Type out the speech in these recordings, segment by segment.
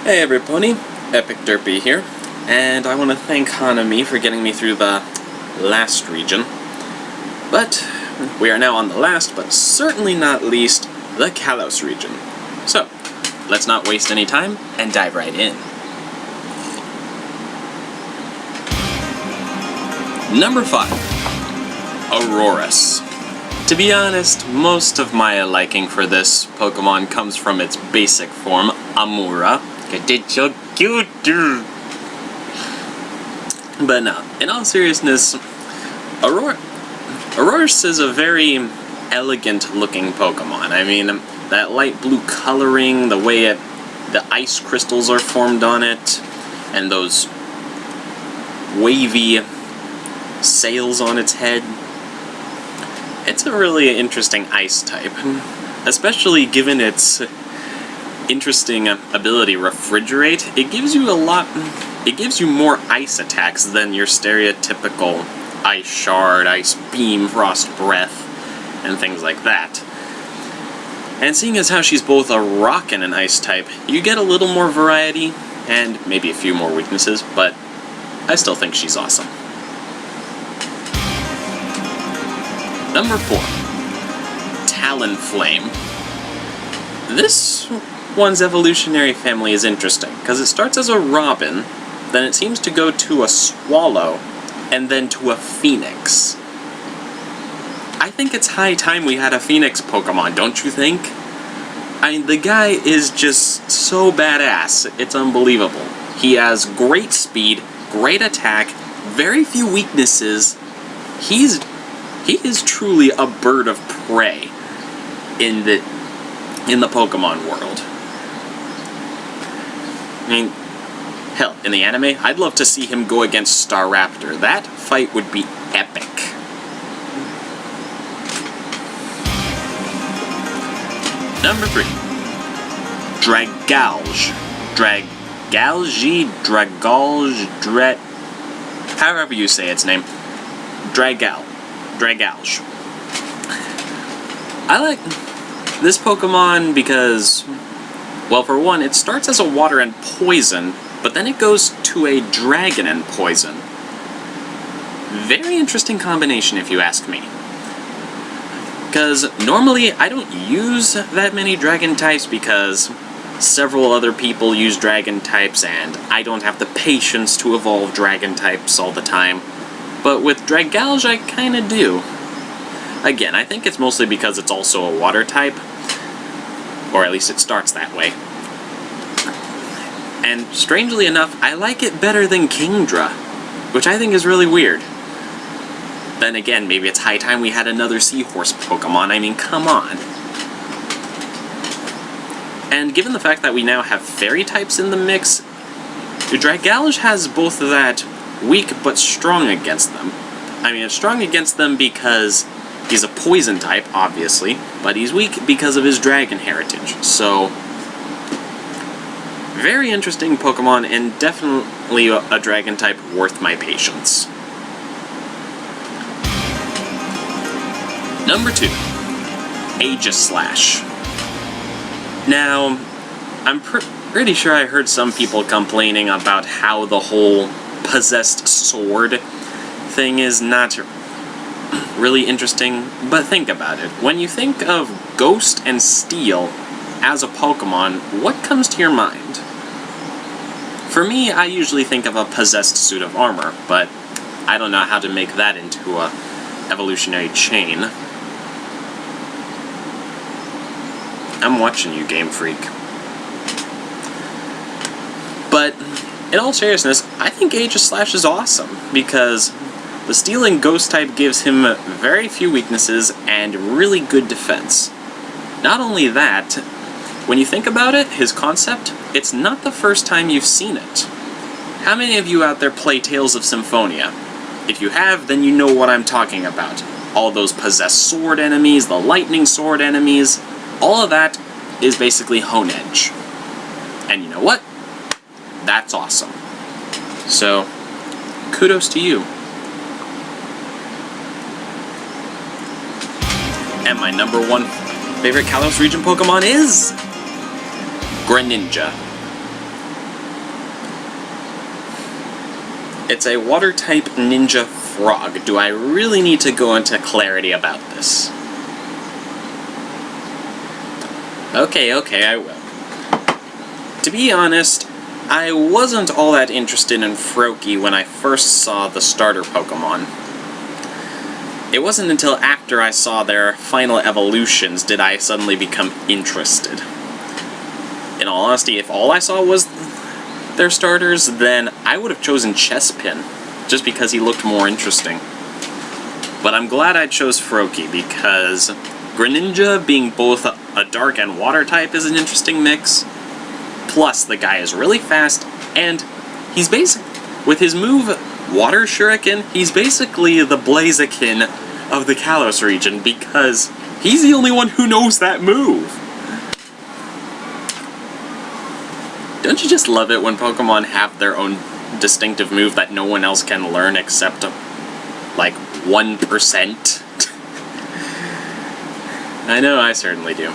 Hey everybody, Epic Derpy here, and I want to thank Hanami for getting me through the last region. But we are now on the last, but certainly not least, the Kalos region. So, let's not waste any time and dive right in. Number 5, Aurora. To be honest, most of my liking for this Pokemon comes from its basic form, Amura. It's so cute! But no, in all seriousness, Aurora is a very elegant looking Pokemon. I mean, that light blue coloring, the way the ice crystals are formed on it, and those wavy sails on its head. It's a really interesting ice type, especially given its interesting ability, Refrigerate. It gives you more ice attacks than your stereotypical Ice Shard, Ice Beam, Frost Breath, and things like that. And seeing as how she's both a rock and an ice type, you get a little more variety, and maybe a few more weaknesses, but I still think she's awesome. Number 4, Talonflame. This one's evolutionary family is interesting, because it starts as a robin, then it seems to go to a swallow, and then to a phoenix. I think it's high time we had a phoenix Pokemon, don't you think? I mean, the guy is just so badass, it's unbelievable. He has great speed, great attack, very few weaknesses. He is truly a bird of prey in the Pokemon world. I mean, hell, in the anime, I'd love to see him go against Staraptor. That fight would be epic. Number 3, Draggae. However you say its name. Draggae. I like this Pokemon because, well, for one, it starts as a water and poison, but then it goes to a dragon and poison. Very interesting combination, if you ask me. Because normally I don't use that many dragon types because several other people use dragon types and I don't have the patience to evolve dragon types all the time. But with Draggae, I kinda do. Again, I think it's mostly because it's also a water type, or at least it starts that way. And strangely enough, I like it better than Kingdra, which I think is really weird. Then again, maybe it's high time we had another seahorse Pokemon, I mean, come on. And given the fact that we now have fairy types in the mix, Draggae has both of that weak but strong against them. I mean, it's strong against them because he's a poison type, obviously, but he's weak because of his dragon heritage, so very interesting Pokemon, and definitely a dragon type worth my patience. Number 2, Aegislash. Now, I'm pretty sure I heard some people complaining about how the whole possessed sword thing is not really interesting, but think about it. When you think of Ghost and Steel as a Pokemon, what comes to your mind? For me, I usually think of a possessed suit of armor, but I don't know how to make that into a evolutionary chain. I'm watching you, Game Freak. But in all seriousness, I think Aegislash is awesome, because the Steel and Ghost type gives him very few weaknesses and really good defense. Not only that, when you think about it, his concept, it's not the first time you've seen it. How many of you out there play Tales of Symphonia? If you have, then you know what I'm talking about. All those possessed sword enemies, the lightning sword enemies, all of that is basically Honedge. And you know what? That's awesome. So, kudos to you. And my number 1 favorite Kalos region Pokemon is Greninja. It's a water-type ninja frog. Do I really need to go into clarity about this? Okay, I will. To be honest, I wasn't all that interested in Froakie when I first saw the starter Pokemon. It wasn't until after I saw their final evolutions did I suddenly become interested. In all honesty, if all I saw was their starters, then I would have chosen Chespin, just because he looked more interesting. But I'm glad I chose Froakie, because Greninja being both a dark and water type is an interesting mix. Plus, the guy is really fast, and he's with his move, Water Shuriken, he's basically the Blaziken of the Kalos region, because he's the only one who knows that move. Don't you just love it when Pokemon have their own distinctive move that no one else can learn except, like, 1%? I know, I certainly do.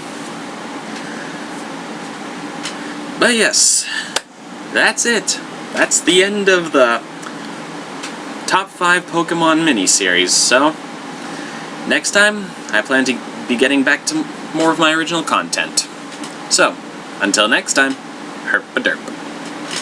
But yes, that's it. That's the end of the top 5 Pokemon miniseries, so next time, I plan to be getting back to more of my original content. So, until next time, Herp-a-derp.